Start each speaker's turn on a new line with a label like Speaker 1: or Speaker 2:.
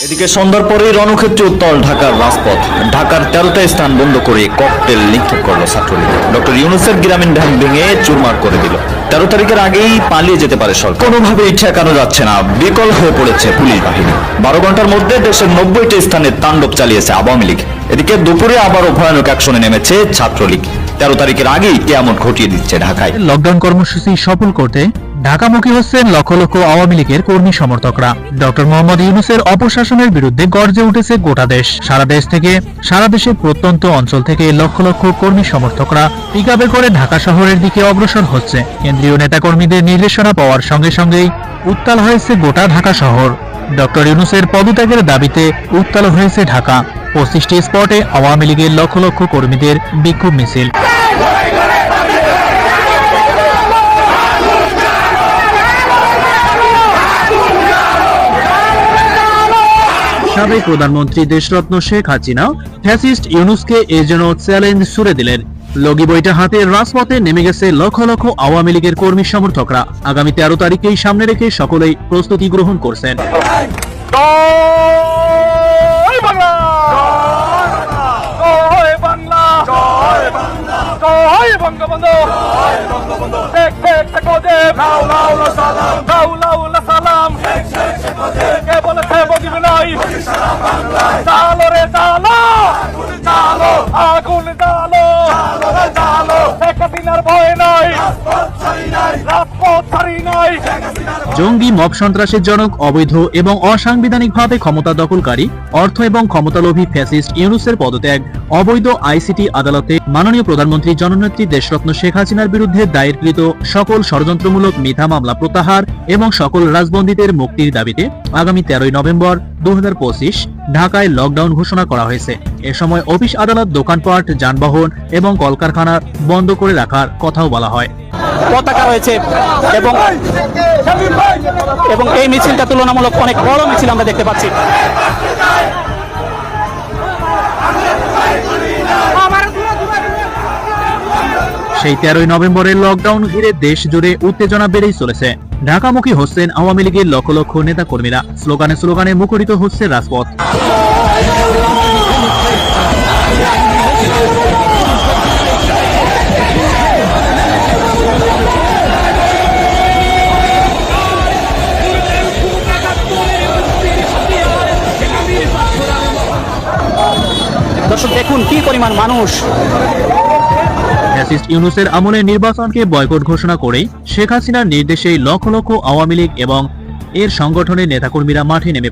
Speaker 1: এদিকে সন্ধ্যার পরেই রণক্ষেত্রে উত্তাল ঢাকার রাজপথ। ঢাকার 13টা স্থান বন্ধ করে ককটেল নিক্ষেপ করলো ছাত্রলীগ। ডক্টর ইউনূসের গ্রামীণ ব্যাংক ভেঙে চুরমার করে দিল। 13 তারিখের আগেই পালিয়ে যেতে পারে সরকার। কোনোভাবেই ঠেকানো যাচ্ছে না, বিকল হয়ে পড়েছে পুলিশ বাহিনী। 12 ঘন্টার মধ্যে দেশের 90টি স্থানে তাণ্ডব চালিয়েছে আওয়ামী লীগ। এদিকে দুপুরে আবারও ভয়ানক অ্যাকশনে নেমেছে ছাত্রলীগ। 13 তারিখের আগেই কেয়ামত ঘটিয়ে দিচ্ছে ঢাকায়।
Speaker 2: লকডাউন কর্মসূচি সফল করতে ঢাকামুখী হচ্ছেন লক্ষ লক্ষ আওয়ামী লীগের কর্মী সমর্থকরা। ডক্টর মোহাম্মদ ইউনূসের অপশাসনের বিরুদ্ধে গর্জে উঠেছে গোটা দেশ। সারা দেশের প্রত্যন্ত অঞ্চল থেকে লক্ষ লক্ষ কর্মী সমর্থকরা পিকআপে করে ঢাকা শহরের দিকে অগ্রসর হচ্ছে। কেন্দ্রীয় নেতাকর্মীদের নির্দেশনা পাওয়ার সঙ্গে সঙ্গেই উত্তাল হয়েছে গোটা ঢাকা শহর। ডক্টর ইউনূসের পদত্যাগের দাবিতে উত্তাল হয়েছে ঢাকা। 25টি স্পটে আওয়ামী লীগের লক্ষ লক্ষ কর্মীদের বিক্ষোভ মিছিল। সাবেক প্রধানমন্ত্রী দেশরত্ন শেখ হাসিনা ফ্যাসিস্ট ইউনূসকে এর জন্য চ্যালেঞ্জ ছুড়ে দিলেন। লগি বইটা হাতে রাজপথে নেমে গেছে লক্ষ লক্ষ আওয়ামী লীগের কর্মী সমর্থকরা। আগামী 13 তারিখেই সামনে রেখে সকলেই প্রস্তুতি গ্রহণ করছেন। জঙ্গি মব সন্ত্রাসের জনক, অবৈধ এবং অসাংবিধানিকভাবে ক্ষমতা দখলকারী, অর্থ এবং ক্ষমতালোভী ফ্যাসিস্ট ইউনূসের পদত্যাগ, অবৈধ আইসিটি আদালতে মাননীয় প্রধানমন্ত্রী জননেত্রী দেশরত্ন শেখ হাসিনার বিরুদ্ধে দায়েরকৃত সকল ষড়যন্ত্রমূলক মিথ্যা মামলা প্রত্যাহার এবং সকল রাজবন্দীদের মুক্তির দাবিতে আগামী 13 নভেম্বর 2025 ঢাকায় লকডাউন ঘোষণা করা হয়েছে। এ সময় অফিস, আদালত, দোকানপাট, যানবাহন এবং কলকারখানা বন্ধ করে রাখার কথাও বলা হয়।
Speaker 3: পতাকা রয়েছে এবং এই মিছিলটা তুলনামূলক অনেক বড় মিছিল আমরা দেখতে পাচ্ছি।
Speaker 2: সেই 13 নভেম্বরের লকডাউন ঘিরে দেশ জুড়ে উত্তেজনা বেড়েই চলেছে। ঢাকামুখী হচ্ছেন আওয়ামী লীগের লক্ষ লক্ষ নেতা কর্মীরা। স্লোগানে মুখরিত হচ্ছে রাজপথ।
Speaker 3: দর্শক দেখুন কি পরিমাণ মানুষ।
Speaker 2: ফ্যাসিস্ট ইউনূসের আমলে নির্বাচনকে বয়কট ঘোষণা করেই শেখ হাসিনার নির্দেশেই লক্ষ লক্ষ আওয়ামী লীগ এবং এর সংগঠনের নেতাকর্মীরা মাঠে নেমে